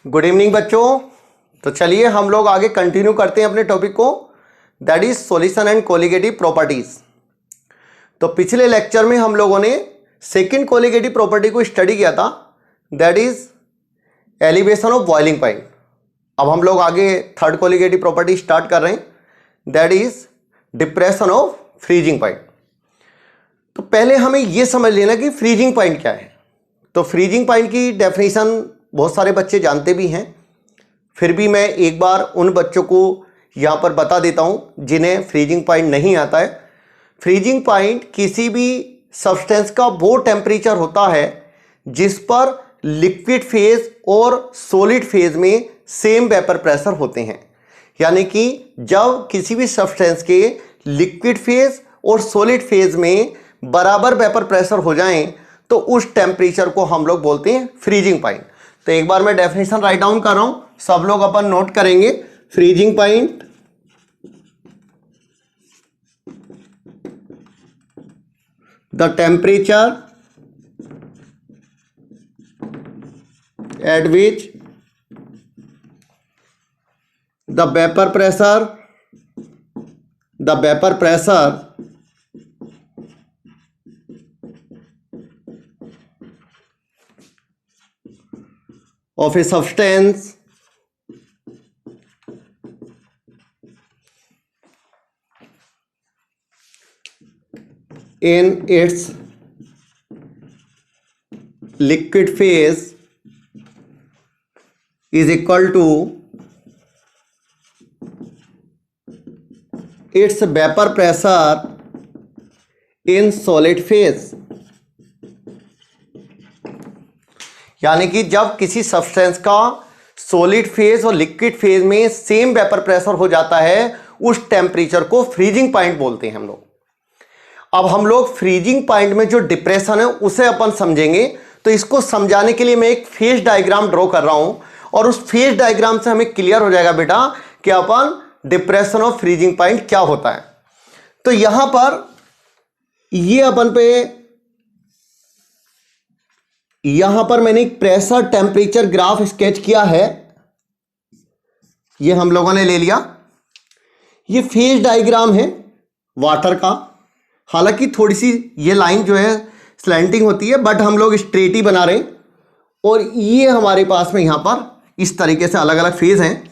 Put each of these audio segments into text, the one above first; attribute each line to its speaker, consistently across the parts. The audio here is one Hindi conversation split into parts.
Speaker 1: गुड इवनिंग बच्चों। तो चलिए हम लोग आगे कंटिन्यू करते हैं अपने टॉपिक को, that is solution and colligative properties. तो पिछले लेक्चर में हम लोगों ने सेकंड कोलिगेटिव प्रॉपर्टी को स्टडी किया था, that is elevation of boiling point. अब हम लोग आगे थर्ड कोलिगेटिव प्रॉपर्टी स्टार्ट कर रहे हैं, that is depression of freezing point. तो पहले हमें यह समझ लेना कि फ्रीजिंग पॉइंट क्या है। तो फ्रीजिंग पॉइंट की डेफिनेशन बहुत सारे बच्चे जानते भी हैं, फिर भी मैं एक बार उन बच्चों को यहाँ पर बता देता हूँ जिन्हें फ्रीजिंग पॉइंट नहीं आता है। फ्रीजिंग पॉइंट किसी भी सब्सटेंस का वो टेम्परेचर होता है जिस पर लिक्विड फेज और सॉलिड फेज में सेम वेपर प्रेशर होते हैं। यानी कि जब किसी भी सब्सटेंस के लिक्विड फेज और सॉलिड फेज में बराबर वेपर प्रेशर हो जाएं तो उस टेम्परेचर को हम लोग बोलते हैं फ्रीजिंग पॉइंट। तो एक बार मैं डेफिनेशन राइट डाउन कर रहा हूं, सब लोग अपन नोट करेंगे। Freezing point the temperature at which the vapour pressure of a substance in its liquid phase is equal to its vapor pressure in solid phase। यानी कि जब किसी सब्सटेंस का सॉलिड फेज और लिक्विड फेज में सेम वेपर प्रेशर हो जाता है उस टेम्परेचर को फ्रीजिंग पॉइंट बोलते हैं हम लोग। अब हम लोग फ्रीजिंग पॉइंट में जो डिप्रेशन है उसे अपन समझेंगे। तो इसको समझाने के लिए मैं एक फेज डायग्राम ड्रॉ कर रहा हूं और उस फेज डायग्राम से हमें क्लियर हो जाएगा बेटा कि अपन डिप्रेशन ऑफ फ्रीजिंग पॉइंट क्या होता है। तो यहां पर ये अपन पे यहां पर मैंने एक प्रेशर टेम्परेचर ग्राफ स्केच किया है, ये हम लोगों ने ले लिया। ये फेज डायग्राम है वाटर का, हालांकि थोड़ी सी ये लाइन जो है स्लैंटिंग होती है बट हम लोग स्ट्रेट ही बना रहे हैं। और ये हमारे पास में यहां पर इस तरीके से अलग अलग फेज हैं।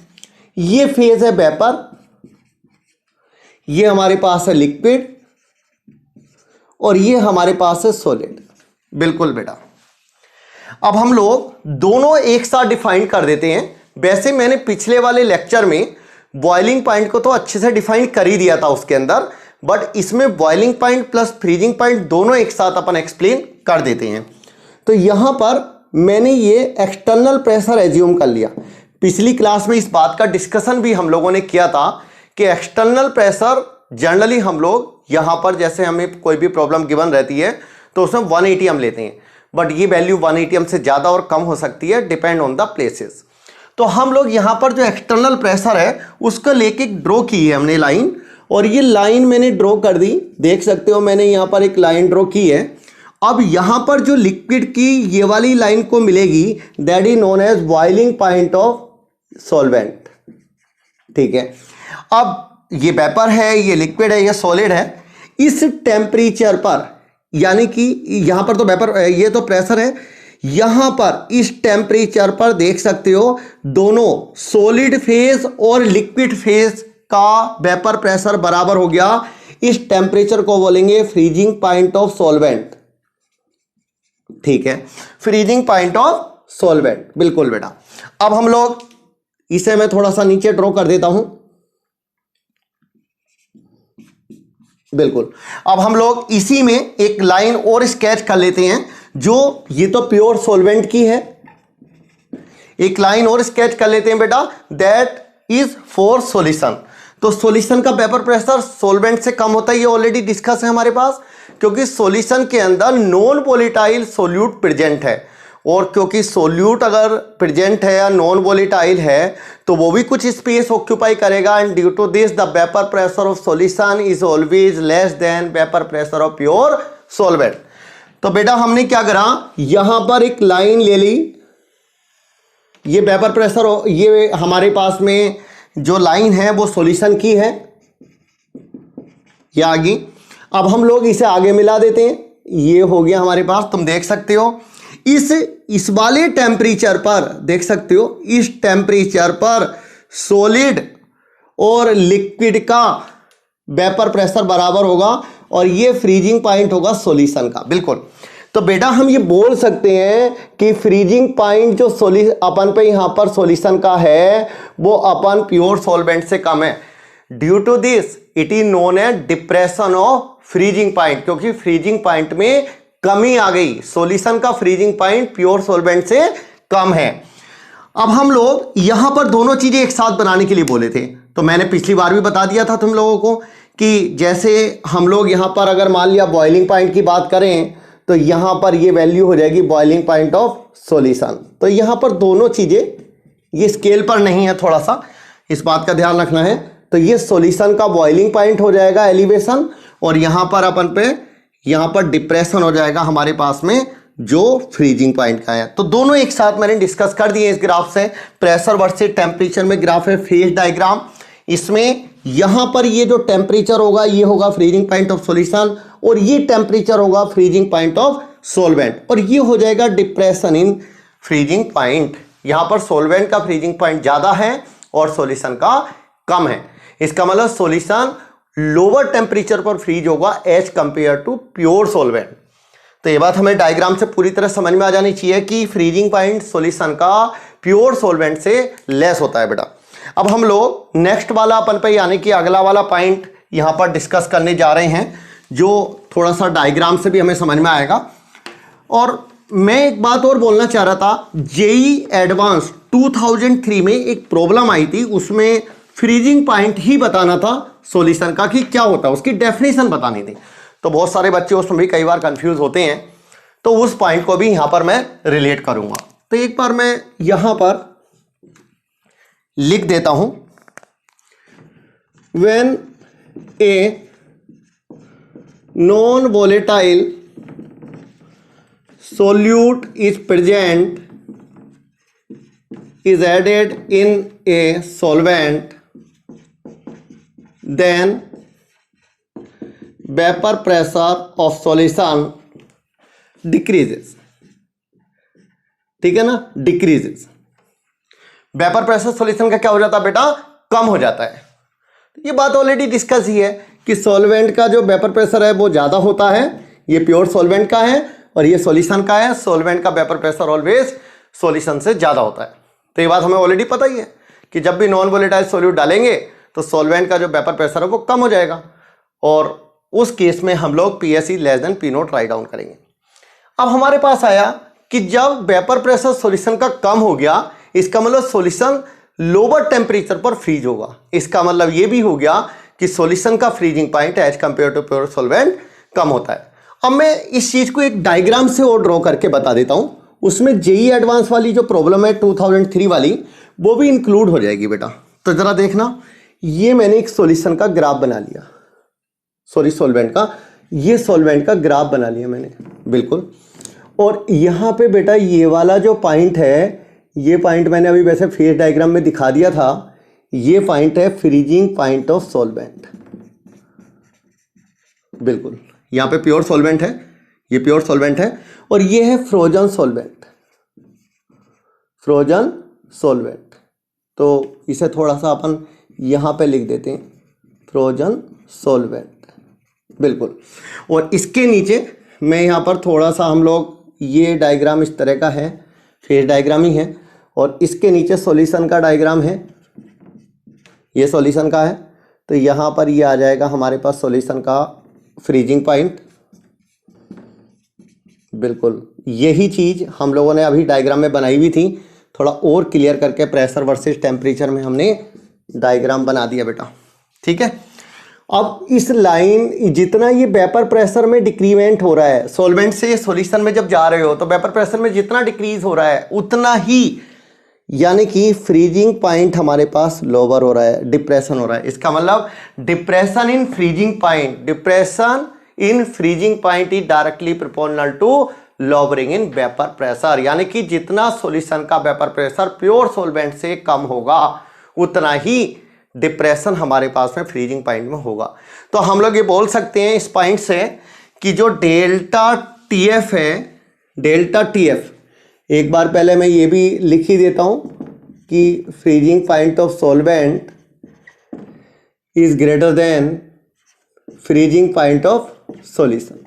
Speaker 1: ये फेज है वेपर, ये हमारे पास है लिक्विड और ये हमारे पास है सॉलिड। बिल्कुल बेटा, अब हम लोग दोनों एक साथ डिफाइन कर देते हैं। वैसे मैंने पिछले वाले लेक्चर में बॉइलिंग पॉइंट को तो अच्छे से डिफाइन कर ही दिया था उसके अंदर, बट इसमें boiling point plus freezing point दोनों एक साथ अपन एक्सप्लेन कर देते हैं। तो यहां पर मैंने ये एक्सटर्नल प्रेशर एज्यूम कर लिया। पिछली क्लास में इस बात का डिस्कशन भी हम लोगों ने किया था कि एक्सटर्नल प्रेशर जनरली हम लोग यहां पर जैसे हमें कोई भी प्रॉब्लम गिवन रहती है तो उसमें 1 atm लेते हैं, बट ये वैल्यू 1 atm से ज़्यादा और कम हो सकती है, डिपेंड ऑन द प्लेसेस। तो हम लोग यहाँ पर जो एक्सटर्नल प्रेशर है उसको लेके ड्रॉ की है हमने लाइन, और ये लाइन मैंने ड्रॉ कर दी, देख सकते हो मैंने यहाँ पर एक लाइन ड्रॉ की है। अब यहाँ पर जो लिक्विड की ये वाली लाइन को मिलेगी that is known as boiling point of solvent. ठीक है, अब ये वेपर है, ये लिक्विड है, ये सॉलिड है। इस टेम्परेचर पर, यानी कि यहां पर तो वेपर, ये तो प्रेशर है, यहां पर इस टेम्परेचर पर देख सकते हो दोनों सॉलिड फेज और लिक्विड फेज का वेपर प्रेशर बराबर हो गया। इस टेम्परेचर को बोलेंगे फ्रीजिंग पॉइंट ऑफ सॉल्वेंट। ठीक है, फ्रीजिंग पॉइंट ऑफ सॉल्वेंट। बिल्कुल बेटा, अब हम लोग इसे मैं थोड़ा सा नीचे ड्रॉ कर देता हूं। बिल्कुल, अब हम लोग इसी में एक लाइन और स्केच कर लेते हैं, जो ये तो प्योर सॉल्वेंट की है। एक लाइन और स्केच कर लेते हैं बेटा, दैट इज फॉर सॉल्यूशन। तो सॉल्यूशन का वेपर प्रेशर सॉल्वेंट से कम होता है, ये ऑलरेडी डिस्कस है हमारे पास, क्योंकि सॉल्यूशन के अंदर नॉन वोलेटाइल सोल्यूट प्रेजेंट है। और क्योंकि सोल्यूट अगर प्रेजेंट है या नॉन वोलेटाइल है तो वो भी कुछ स्पेस ऑक्यूपाई करेगा, and due to this the vapour pressure of solution is always less than vapour pressure of pure solvent. तो बेटा हमने क्या करा, यहां पर एक लाइन ले ली, ये वेपर प्रेशर, ये हमारे पास में जो लाइन है वो सॉल्यूशन की है, ये आगे। अब हम लोग इसे आगे मिला देते हैं, ये हो गया हमारे पास। तुम देख सकते हो इस वाले टेम्परेचर पर, देख सकते हो इस टेम्परेचर पर सॉलिड और लिक्विड का वेपर प्रेशर बराबर होगा और ये फ्रीजिंग पॉइंट होगा सॉल्यूशन का। बिल्कुल। तो बेटा हम ये बोल सकते हैं कि फ्रीजिंग पॉइंट जो अपन पे यहां पर सॉल्यूशन का है वो अपन प्योर सॉल्वेंट से कम है। Due to this it is known as depression of freezing point, क्योंकि फ्रीजिंग पॉइंट में कमी आ गई, सॉल्यूशन का फ्रीजिंग पॉइंट प्योर सॉल्वेंट से कम है। अब हम लोग यहां पर दोनों चीजें एक साथ बनाने के लिए बोले थे, तो मैंने पिछली बार भी बता दिया था तुम लोगों को कि जैसे हम लोग यहां पर अगर मान लिया बॉइलिंग पॉइंट की बात करें तो यहां पर ये वैल्यू हो जाएगी बॉइलिंग पॉइंट ऑफ सॉल्यूशन। तो यहां पर दोनों चीजें, ये स्केल पर नहीं है, थोड़ा सा इस बात का ध्यान रखना है। तो ये सॉल्यूशन का बॉइलिंग पॉइंट हो जाएगा एलिवेशन, और यहां पर अपन पे यहां पर डिप्रेशन हो जाएगा हमारे पास में जो फ्रीजिंग पॉइंट का है। तो दोनों एक साथ मैंने डिस्कस कर दिए इस ग्राफ से। प्रेशर वर्सेस टेम्परेचर में ग्राफ है, फेज डायग्राम। इसमें यहां पर ये जो टेम्परेचर होगा ये होगा फ्रीजिंग पॉइंट ऑफ सॉल्यूशन, और ये टेम्परेचर होगा फ्रीजिंग पॉइंट ऑफ सॉल्वेंट, और ये हो जाएगा डिप्रेशन इन फ्रीजिंग पॉइंट। यहां पर सॉल्वेंट का फ्रीजिंग पॉइंट ज्यादा है और सॉल्यूशन का कम है। इसका मतलब सॉल्यूशन लोअर टेम्परेचर पर फ्रीज होगा as compare to pure solvent. तो ये बात हमें डायग्राम से पूरी तरह समझ में आ जानी चाहिए कि फ्रीजिंग पॉइंट सॉल्यूशन का प्योर सॉल्वेंट से लेस होता है बेटा। अब हम लोग नेक्स्ट वाला अपन पे यानी कि अगला वाला पॉइंट यहां पर डिस्कस करने जा रहे हैं, जो थोड़ा सा डायग्राम से भी हमें समझ में आएगा। और मैं एक बात और बोलना चाह रहा था, जेईई एडवांस 2003 में एक प्रॉब्लम आई थी, उसमें फ्रीजिंग पॉइंट ही बताना था सॉल्यूशन का कि क्या होता है, उसकी डेफिनेशन बतानी थी। तो बहुत सारे बच्चे उसमें भी कई बार कंफ्यूज होते हैं, तो उस पॉइंट को भी यहां पर मैं रिलेट करूंगा। तो एक बार मैं यहां पर लिख देता हूं, when a non volatile solute is present is added in a solvent, then vapor pressure of solution decreases। ठीक है ना, decreases। वेपर प्रेशर सॉल्यूशन का क्या हो जाता है बेटा, कम हो जाता है। ये बात ऑलरेडी डिस्कस ही है कि सॉल्वेंट का जो वेपर प्रेशर है वो ज्यादा होता है, ये प्योर सॉल्वेंट का है, और ये सॉल्यूशन का है। सॉल्वेंट का वेपर प्रेशर ऑलवेज सॉल्यूशन से ज्यादा होता है। तो ये बात हमें ऑलरेडी पता ही है कि जब भी नॉन वोलेटाइल सॉल्यूट डालेंगे तो सॉल्वेंट का जो वेपर प्रेशर है वो कम हो जाएगा, और उस केस में हम लोग PSE less than P0 write down करेंगे। अब हमारे पास आया कि जब वेपर प्रेशर सॉल्यूशन का कम हो गया, इसका मतलब सॉल्यूशन लोअर टेम्परेचर पर फ्रीज होगा। इसका मतलब ये भी हो गया कि सॉल्यूशन का freezing point as compare to pure solvent कम होता है। अब मैं इस चीज को एक डायग्राम से और ड्रॉ करके बता देता हूं, उसमें जेईई एडवांस वाली जो प्रॉब्लम है 2003 वाली वो भी इंक्लूड हो जाएगी बेटा। तो जरा देखना, ये मैंने एक सॉल्यूशन का ग्राफ बना लिया, सॉरी सॉल्वेंट का, ये सॉल्वेंट का ग्राफ बना लिया मैंने, बिल्कुल। और यहां पे बेटा ये वाला जो पॉइंट है, ये पॉइंट मैंने अभी वैसे फेज डायग्राम में दिखा दिया था, ये पॉइंट है फ्रीजिंग पॉइंट ऑफ सॉल्वेंट। बिल्कुल, यहां पे प्योर सॉल्वेंट है, ये प्योर सॉल्वेंट है, और ये है फ्रोजन सॉल्वेंट, फ्रोजन सॉल्वेंट। तो इसे थोड़ा सा अपन यहां पे लिख देते हैं, फ्रोजन सॉल्वेंट, बिल्कुल। और इसके नीचे मैं यहां पर थोड़ा सा, हम लोग ये डायग्राम इस तरह का है, फेज डायग्राम ही है, और इसके नीचे सॉल्यूशन का डायग्राम है, ये सॉल्यूशन का है। तो यहां पर ये आ जाएगा हमारे पास सॉल्यूशन का फ्रीजिंग पॉइंट, बिल्कुल यही चीज हम लोगों ने अभी डायग्राम में बनाई हुई थी, थोड़ा और क्लियर करके प्रेशर वर्सेस टेम्परेचर में हमने डायग्राम बना दिया बेटा। ठीक है, अब इस लाइन, जितना ये वेपर प्रेशर में डिक्रीमेंट हो रहा है, सॉल्वेंट से सॉल्यूशन में जब जा रहे हो तो वेपर प्रेशर में जितना डिक्रीज हो रहा है उतना ही यानी कि फ्रीजिंग पॉइंट हमारे पास लोअर हो रहा है, डिप्रेशन हो रहा है। इसका मतलब depression in freezing point, depression in freezing point is directly proportional to lowering in vapour pressure, यानी कि जितना सॉल्यूशन का वेपर प्रेशर प्योर सॉल्वेंट से कम होगा उतना ही डिप्रेशन हमारे पास में फ्रीजिंग पॉइंट में होगा। तो हम लोग ये बोल सकते हैं इस पॉइंट से कि जो डेल्टा टीएफ है, डेल्टा टीएफ, एक बार पहले मैं ये भी लिख ही देता हूं कि freezing point of solvent is greater than freezing point of solution.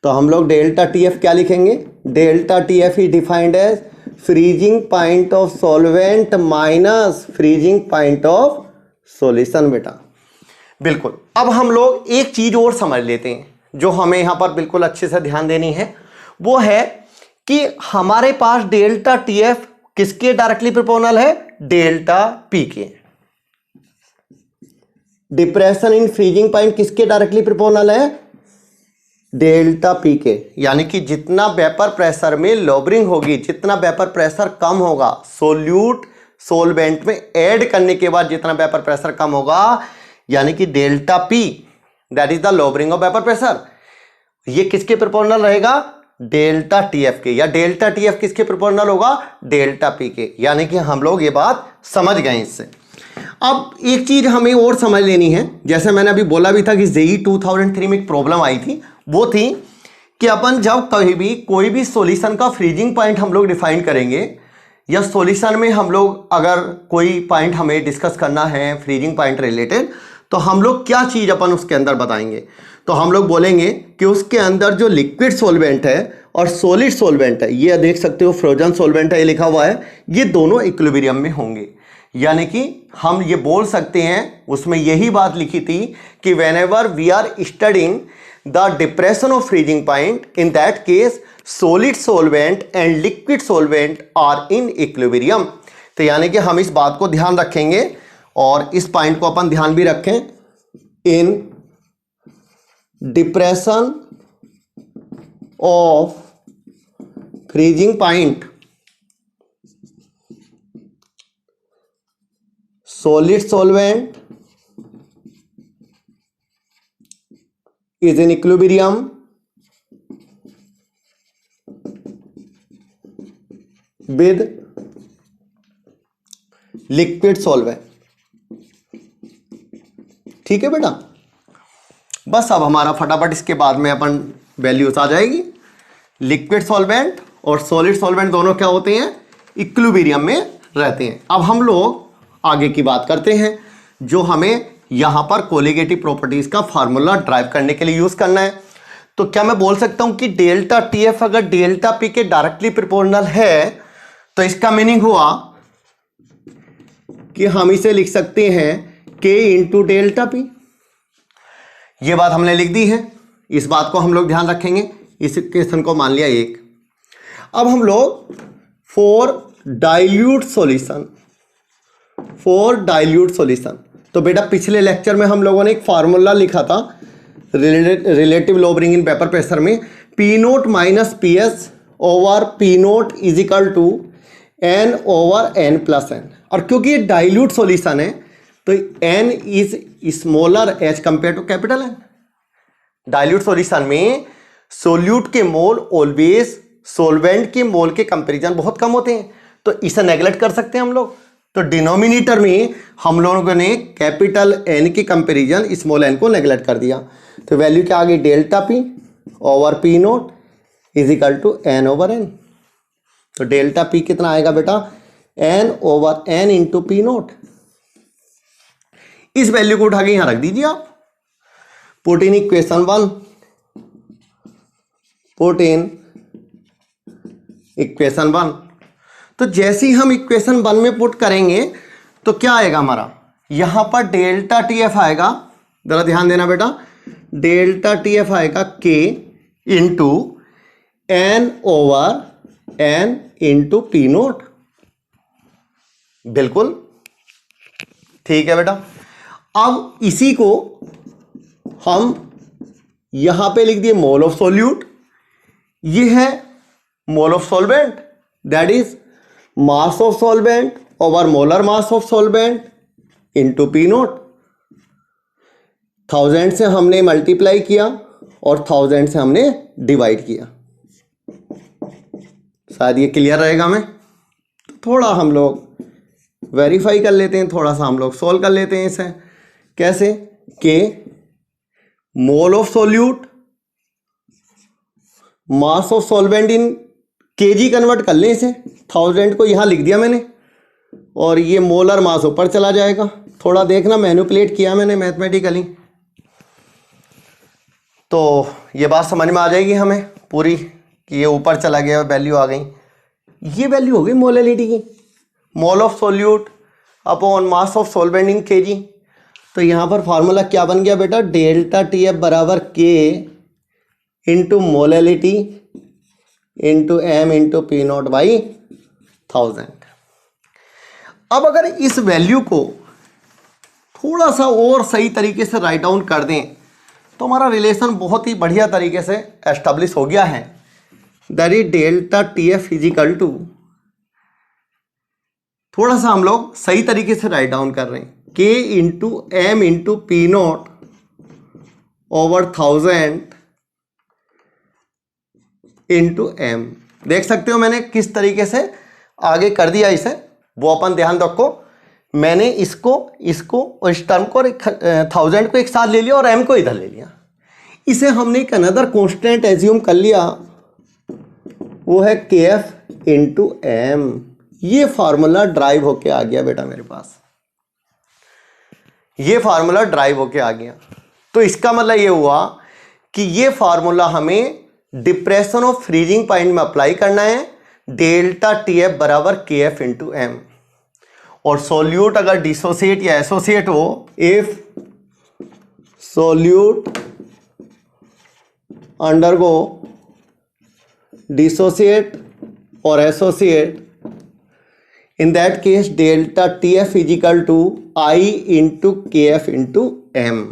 Speaker 1: तो हम लोग डेल्टा टीएफ क्या लिखेंगे, delta TF is defined as freezing point of solvent minus freezing point of solution बेटा। बिल्कुल। अब हम लोग एक चीज और समझ लेते हैं जो हमें यहां पर बिल्कुल अच्छे से ध्यान देनी है, वो है कि हमारे पास डेल्टा टीएफ किसके डायरेक्टली प्रोपोर्शनल है, डेल्टा पी के। डिप्रेशन इन फ्रीजिंग पॉइंट किसके डायरेक्टली प्रोपोर्शनल है, डेल्टा पी के। यानी कि जितना वेपर प्रेशर में लॉबरिंग होगी, जितना वेपर प्रेशर कम होगा सोल्यूट सोलवेंट में ऐड करने के बाद जितना वेपर प्रेशर कम होगा, यानी कि delta P that is the lowering of vapour pressure, ये किसके प्रोपोर्शनल रहेगा, डेल्टा टीएफ के। या डेल्टा टीएफ किसके प्रोपोर्शनल होगा, डेल्टा पी के। यानी कि हम लोग ये बात समझ गए इससे। अब एक चीज हमें और समझ लेनी है, जैसे मैंने अभी बोला भी था कि जेई 2003 में एक प्रॉब्लम आई थी, वो थी कि अपन जब कभी भी कोई भी सॉल्यूशन का फ्रीजिंग पॉइंट हम लोग डिफाइन करेंगे, या सॉल्यूशन में हम लोग अगर कोई पॉइंट हमें डिस्कस करना है फ्रीजिंग पॉइंट रिलेटेड, तो हम लोग क्या चीज अपन उसके अंदर बताएंगे। तो हम लोग बोलेंगे कि उसके अंदर जो लिक्विड सॉल्वेंट है और सॉलिड सॉल्वेंट है, ये देख सकते हो फ्रोजन सॉल्वेंट है ये लिखा हुआ है, ये दोनों इक्विलिब्रियम में होंगे। यानी कि हम ये बोल सकते हैं, उसमें यही बात लिखी थी कि whenever we are studying the depression of freezing point, in that case solid solvent and liquid solvent are in equilibrium. तो यानी कि हम इस बात को ध्यान रखेंगे और इस पॉइंट को अपन ध्यान भी रखें, in depression of freezing point solid solvent is in equilibrium with liquid solvent। ठीक है बेटा, बस अब हमारा फटाफट इसके बाद में अपन वैल्यूज आ जाएगी। लिक्विड सॉल्वेंट और सॉलिड सॉल्वेंट दोनों क्या होते हैं, इक्विलिब्रियम में रहते हैं। अब हम लोग आगे की बात करते हैं, जो हमें यहां पर कोलिगेटिव प्रॉपर्टीज का फार्मूला ड्राइव करने के लिए यूज करना है। तो क्या मैं बोल सकता हूं कि डेल्टा टीएफ अगर डेल्टा पी के डायरेक्टली प्रोपोर्शनल है, तो इसका मीनिंग हुआ कि हम इसे लिख सकते हैं के इंटू डेल्टा पी। ये बात हमने लिख दी है, इस बात को हम लोग ध्यान रखेंगे। इस इक्वेशन को मान लिया एक। अब हम लोग फॉर डाइल्यूट सॉल्यूशन, तो बेटा पिछले लेक्चर में हम लोगों ने एक फार्मूला लिखा था relative lowering in vapour pressure में, P naught minus P S over P naught is equal to N over N plus N. और क्योंकि ये डाइल्यूट सॉल्यूशन है तो N is smaller as compare to capital N. Dilute solution में सोल्यूट के मोल ऑलवेज सोलवेंट के मोल के कंपैरिजन बहुत कम होते हैं, तो इसे नेगलेक्ट कर सकते हैं हम लोग। तो डिनोमिनेटर में हम लोगों ने कैपिटल एन के कंपैरिजन स्मॉल एन को नेगलेक्ट कर दिया, तो वैल्यू क्या आ गई, delta P over P naught is equal to N over N. तो डेल्टा पी कितना आएगा बेटा, N over N into P naught. इस वैल्यू को उठा के यहां रख दीजिए आप, put in equation 1, put in equation 1। तो जैसे ही हम इक्वेशन 1 में पुट करेंगे तो क्या आएगा हमारा, यहां पर डेल्टा टी एफ आएगा, जरा ध्यान देना बेटा, डेल्टा टी एफ आएगा K into N over N into P naught. बिल्कुल ठीक है बेटा। अब इसी को हम यहां पे लिख दिए मोल ऑफ सोल्यूट, ये है mole of solvent, that is mass of solvent over molar mass of solvent into P note. 1000 से हमने मल्टीप्लाई किया और 1000 से हमने डिवाइड किया। शायद ये क्लियर रहेगा हमें। तो थोड़ा हम लोग वेरीफाई कर लेते हैं, थोड़ा सा हम लोग सोल्व कर लेते हैं इसे। कैसे कि mole of solute mass of solvent in KG convert कर लें इसे। 1000 को यहाँ लिख दिया मैंने और ये मोलर मास ऊपर चला जाएगा। थोड़ा देखना मैनिपुलेट किया मैंने मैथमेटिकली, तो ये बात समझ में आ जाएगी हमें पूरी कि ये ऊपर चला गया, वैल्यू आ गई। ये वैल्यू हो गई मोलैलिटी की, mole of solute upon mass of solvent in KG. तो यहाँ पर फार्मूला क्या बन गया बेटा, डेल्टा टी एफ बराबर K into molality into M into P naught by 1000। अब अगर इस वैल्यू को थोड़ा सा और सही तरीके से राइट डाउन कर दें तो हमारा रिलेशन बहुत ही बढ़िया तरीके से एस्टेब्लिश हो गया है। That is delta T F is equal to, थोड़ा सा हम लोग सही तरीके से राइट डाउन कर रहे हैं, K into M into P naught over 1000 into M. देख सकते हो मैंने किस तरीके से आगे कर दिया इसे, वो अपन ध्यान रखो। मैंने इसको और इस टर्म को 1000 को एक साथ ले लिया और m को इधर ले लिया। इसे हमने एक अनदर कांस्टेंट एज्यूम कर लिया, वो है kf इंटू एम। ये फार्मूला ड्राइव होके आ गया बेटा मेरे पास, ये फार्मूला ड्राइव होके आ गया। तो इसका मतलब ये हुआ कि ये फार्मूला हमें डिप्रेशन ऑफ फ्रीजिंग पॉइंट में अप्लाई करना है। डेल्टा टी एफ बराबर के एफ इंटू एम। और सोल्यूट अगर डिसोसिएट या एसोसिएट हो, इफ सोल्यूट अंडरगो डिसोसिएट और associate, in that case delta T F is equal to I into K F into M.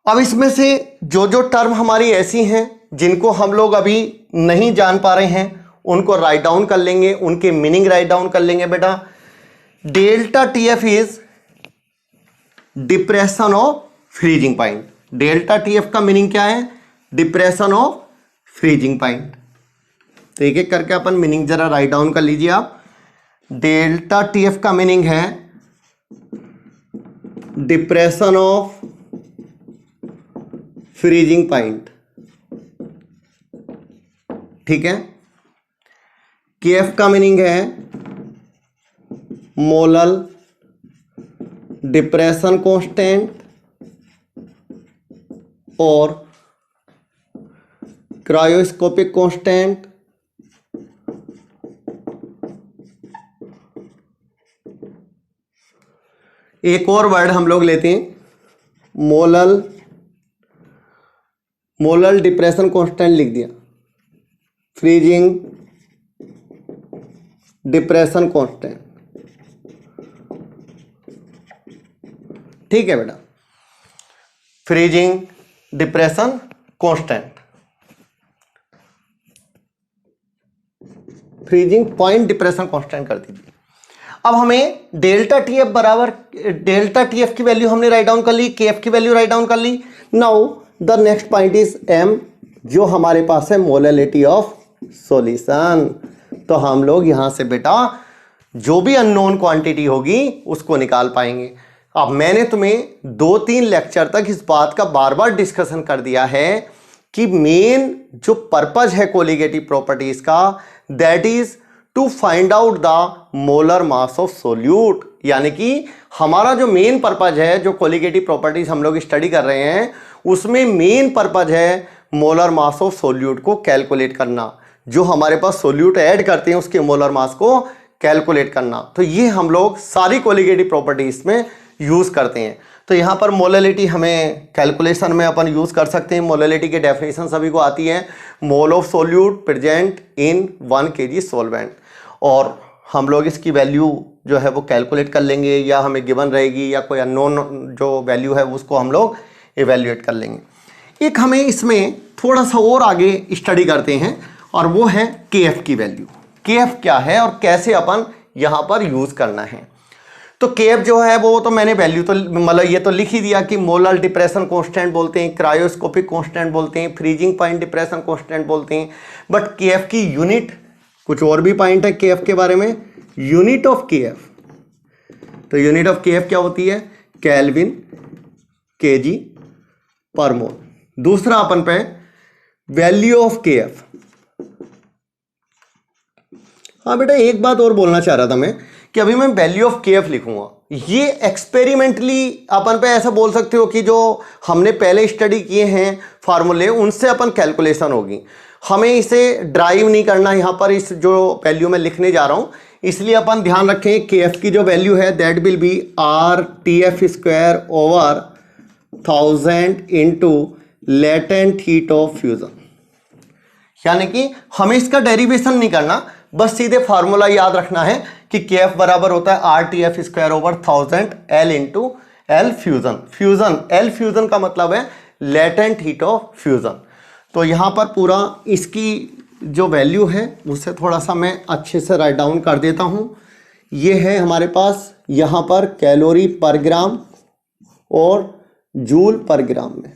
Speaker 1: अब इसमें से जो टर्म हमारी ऐसी हैं जिनको हम लोग अभी नहीं जान पा रहे हैं उनको राइट डाउन कर लेंगे, उनके मीनिंग राइट डाउन कर लेंगे बेटा। Delta T F is depression of freezing point. Delta T F का मीनिंग क्या है, डिप्रेशन ऑफ फ्रीजिंग पॉइंट। तो एक एक करके अपन मीनिंग जरा राइट डाउन कर लीजिए आप। डेल्टा टी एफ का मीनिंग है डिप्रेशन ऑफ फ्रीजिंग पॉइंट, ठीक है। केएफ का मीनिंग है मोलल डिप्रेशन कांस्टेंट और क्रायोस्कोपिक कांस्टेंट। एक और वर्ड हम लोग लेते हैं मोलल डिप्रेशन कांस्टेंट लिख दिया, फ्रीजिंग डिप्रेशन कांस्टेंट, ठीक है बेटा। Freezing depression constant, freezing point depression constant कर दीजिए। अब हमें डेल्टा टी एफ बराबर, डेल्टा टी एफ की वैल्यू हमने राइट डाउन कर ली, के एफ की वैल्यू राइट डाउन कर ली। Now the next point is M, जो हमारे पास है मोलैलिटी ऑफ सॉल्यूशन। तो हम लोग यहां से बेटा जो भी अननोन क्वांटिटी होगी उसको निकाल पाएंगे। अब मैंने तुम्हें 2-3 लेक्चर तक इस बात का बार बार डिस्कशन कर दिया है कि मेन जो पर्पज है कोलिगेटिव प्रॉपर्टीज का, that is to find out the molar mass of solute. यानी कि हमारा जो मेन पर्पज है, जो कोलिगेटिव प्रॉपर्टीज हम लोग स्टडी कर रहे हैं, उसमें मेन पर्पज है मोलर मास ऑफ सोल्यूट को कैलकुलेट करना। जो हमारे पास सोल्यूट ऐड करते हैं उसके मोलर मास को कैलकुलेट करना। तो ये हम लोग सारी कोलिगेटिव प्रॉपर्टीज में यूज करते हैं। तो यहाँ पर मोलैलिटी हमें कैलकुलेशन में अपन यूज कर सकते हैं। मोलैलिटी की डेफिनेशन सभी को आती है, mole of solute present in 1 kg solvent. और हम लोग इसकी वैल्यू जो है वो कैलकुलेट कर लेंगे, या हमें गिवन रहेगी या कोई अननोन जो वैल्यू है उसको हम लोग इवेल्युएट कर लेंगे। एक हमें इसमें थोड़ा सा और आगे स्टडी करते हैं और वो है के एफ की वैल्यू। के एफ क्या है और कैसे अपन यहाँ पर यूज करना है। तो केएफ जो है वो तो मैंने वैल्यू तो मतलब ये तो लिख ही दिया कि मोलर डिप्रेशन कांस्टेंट बोलते हैं, क्रायोस्कोपिक कांस्टेंट बोलते हैं, फ्रीजिंग पॉइंट डिप्रेशन कांस्टेंट बोलते हैं। बट केएफ की यूनिट, कुछ और भी पॉइंट है केएफ के बारे में, यूनिट ऑफ केएफ। तो यूनिट ऑफ केएफ क्या होती है? केल्विन केजी पर मोल। दूसरा अपन पे वैल्यू ऑफ केएफ। हाँ बेटा एक बात और बोलना चाह रहा था मैं कि अभी मैं वैल्यू ऑफ केएफ लिखूंगा, ये एक्सपेरिमेंटली अपन पे ऐसा बोल सकते हो कि जो हमने पहले स्टडी किए हैं फार्मूले उनसे अपन कैलकुलेशन होगी, हमें इसे ड्राइव नहीं करना यहाँ पर इस जो वैल्यू मैं लिखने जा रहा हूँ। इसलिए अपन ध्यान रखें केएफ की जो वैल्यू है that will be RTF square over 1000 into latent heat of fusion. यानी कि हमें इसका डेरिवेशन नहीं करना, बस सीधे फार्मूला याद रखना है कि केएफ बराबर होता है RTF square over 1000 L into L fusion. Fusion L fusion का मतलब है लेटेंट हीट ऑफ फ्यूजन। तो यहां पर पूरा इसकी जो वैल्यू है उसे थोड़ा सा मैं अच्छे से राइट डाउन कर देता हूं। ये है हमारे पास यहां पर कैलोरी पर ग्राम और जूल पर ग्राम में।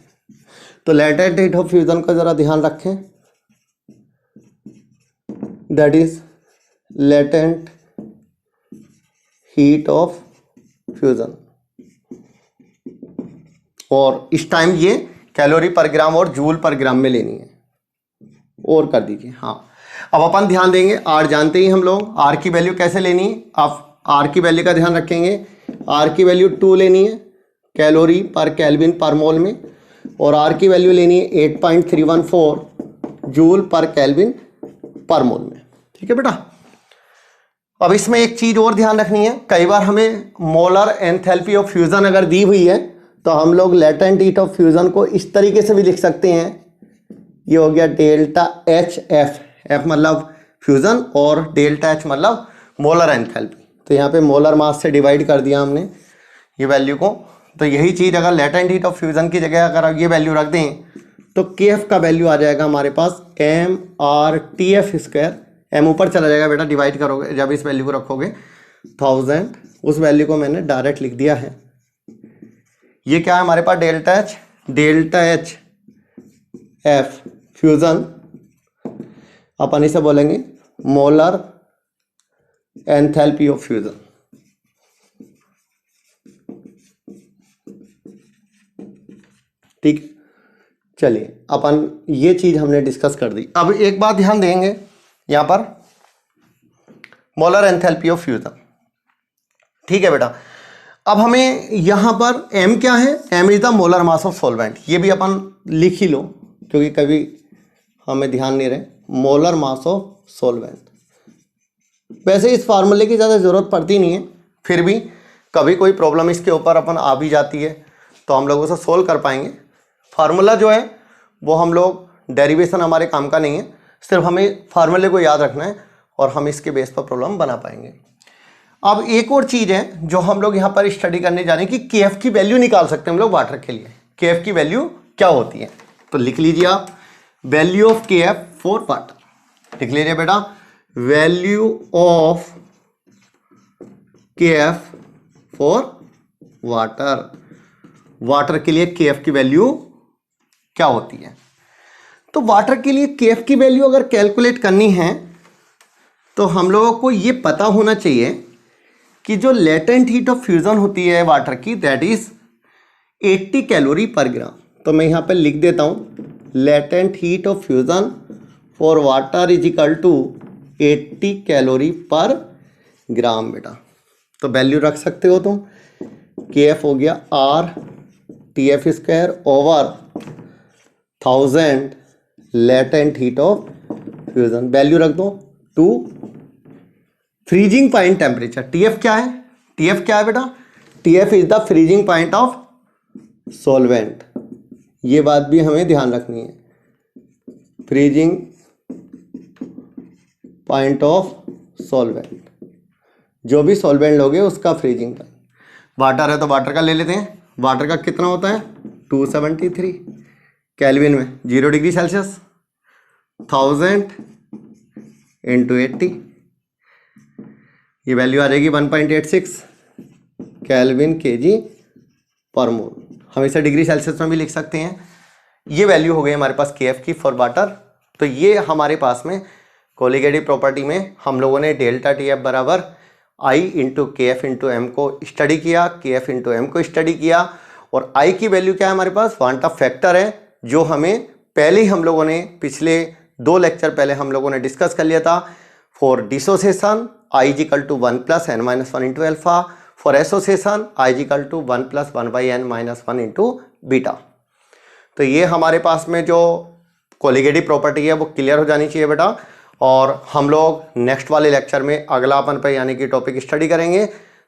Speaker 1: तो लेटेंट हीट ऑफ फ्यूजन का जरा ध्यान रखें, that is latent heat of fusion, और इस टाइम ये कैलोरी पर ग्राम और जूल पर ग्राम में लेनी है। और कर दीजिए। हाँ अब अपन ध्यान देंगे, आर जानते ही हम लोग, आर की वैल्यू कैसे लेनी है। आप आर की वैल्यू का ध्यान रखेंगे, आर की वैल्यू 2 लेनी है कैलोरी पर केल्विन पर मोल में, और आर की वैल्यू लेनी है 8.314 जूल पर केल्विन पर मोल में। ठीक है बेटा। अब इसमें एक चीज और ध्यान रखनी है, कई बार हमें मोलर एंथैल्पी ऑफ फ्यूजन अगर दी हुई है तो हम लोग लेटेंट हीट ऑफ फ्यूजन को इस तरीके से भी लिख सकते हैं। ये हो गया डेल्टा एच एफ, एफ मतलब फ्यूजन और डेल्टा एच मतलब मोलर एंथैल्पी। तो यहाँ पे मोलर मास से डिवाइड कर दिया हमने ये वैल्यू को। तो यही चीज अगर लेटेंट हीट ऑफ फ्यूजन की जगह अगर ये वैल्यू रख दें तो केएफ का वैल्यू आ जाएगा हमारे पास MRTF स्क्वायर। एम ऊपर चला जाएगा बेटा, डिवाइड करोगे जब इस वैल्यू को रखोगे 1000, उस वैल्यू को मैंने डायरेक्ट लिख दिया है। ये क्या है हमारे पास डेल्टा एच एफ फ्यूजन, अपन इसे बोलेंगे मोलर एंथैल्पी ऑफ फ्यूजन। ठीक, चलिए अपन ये चीज हमने डिस्कस कर दी। अब एक बात ध्यान देंगे यहां पर, मोलर एंथैल्पी ऑफ फ्यूजन। ठीक है बेटा। अब हमें यहां पर m क्या है, m is the molar mass of solvent. ये भी अपन लिख ही लो क्योंकि कभी हमें ध्यान नहीं रहे, मोलर मास ऑफ सॉल्वेंट। वैसे इस फार्मूले की ज़्यादा ज़रूरत पड़ती नहीं है, फिर भी कभी कोई प्रॉब्लम इसके ऊपर अपन आ भी जाती है तो हम लोग उसे सोल्व कर पाएंगे। फार्मूला जो है वो हम लोग डेरिवेशन हमारे काम का नहीं है, सिर्फ हमें फार्मूले को याद रखना है और हम इसके बेस पर प्रॉब्लम बना पाएंगे। अब एक और चीज़ है जो हम लोग यहाँ पर स्टडी करने जा रहे हैं कि केएफ की वैल्यू निकाल सकते हैं हम लोग वाटर के लिए। केएफ की वैल्यू क्या होती है, तो लिख लीजिए आप, value of KF for water. लिख लीजिए बेटा, value of KF for water. Water के लिए केएफ की वैल्यू क्या होती है। तो वाटर के लिए केएफ की वैल्यू अगर कैलकुलेट करनी है तो हम लोगों को ये पता होना चाहिए कि जो लेटेंट हीट ऑफ फ्यूजन होती है वाटर की दैट इज 80 कैलोरी पर ग्राम। तो मैं यहाँ पे लिख देता हूँ latent heat of fusion for water is equal to 80 calorie per gram बेटा। तो वैल्यू रख सकते हो तुम, केएफ हो गया RTF square over 1000 latent heat of fusion. Value रख दो 2 फ्रीजिंग पॉइंट टेम्परेचर। TF क्या है, TF क्या है बेटा, TF is the freezing point of solvent. ये बात भी हमें ध्यान रखनी है, फ्रीजिंग पॉइंट ऑफ सॉल्वेंट। जो भी सॉल्वेंट लोगे उसका फ्रीजिंग पॉइंट। वाटर है तो वाटर का ले लेते हैं, वाटर का कितना होता है 273 केल्विन में, 0 डिग्री सेल्सियस, 1000 इंटू 80, ये वैल्यू आ जाएगी 1.86 केल्विन केजी पर मोल। हम इसे डिग्री सेल्सियस में भी लिख सकते हैं। ये वैल्यू हो गई हमारे पास KF की फॉर वाटर। तो ये हमारे पास में कोलिगेटिव प्रॉपर्टी में हम लोगों ने डेल्टा TF बराबर I into KF into M को स्टडी किया, KF इंटू M को स्टडी किया, और I की वैल्यू क्या है हमारे पास, वांट ऑफ फैक्टर है, जो हमें पहले ही हम लोगों ने पिछले 2 लेक्चर पहले हम लोगों ने डिस्कस कर लिया था। For dissociation I is equal to 1 plus n minus 1 into alpha, for association I is equal to 1 plus 1 by n minus 1 into beta. तो ये हमारे पास में जो कोलिगेटिव प्रॉपर्टी है वो क्लियर हो जानी चाहिए बेटा। और हम लोग नेक्स्ट वाले लेक्चर में अगला अपन पे यानी कि टॉपिक स्टडी करेंगे।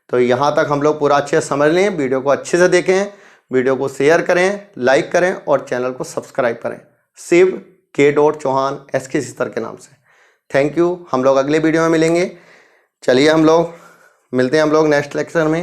Speaker 1: तो यहाँ तक हम लोग पूरा अच्छे से समझ लें, वीडियो को अच्छे से देखें, वीडियो को शेयर करें, लाइक करें और चैनल को सब्सक्राइब करें। शिव के चौहान SK सिस्टर के नाम से। Thank you. हम लोग अगले वीडियो में मिलेंगे। चलिए हम लोग मिलते हैं हम लोग नेक्स्ट लेक्चर में।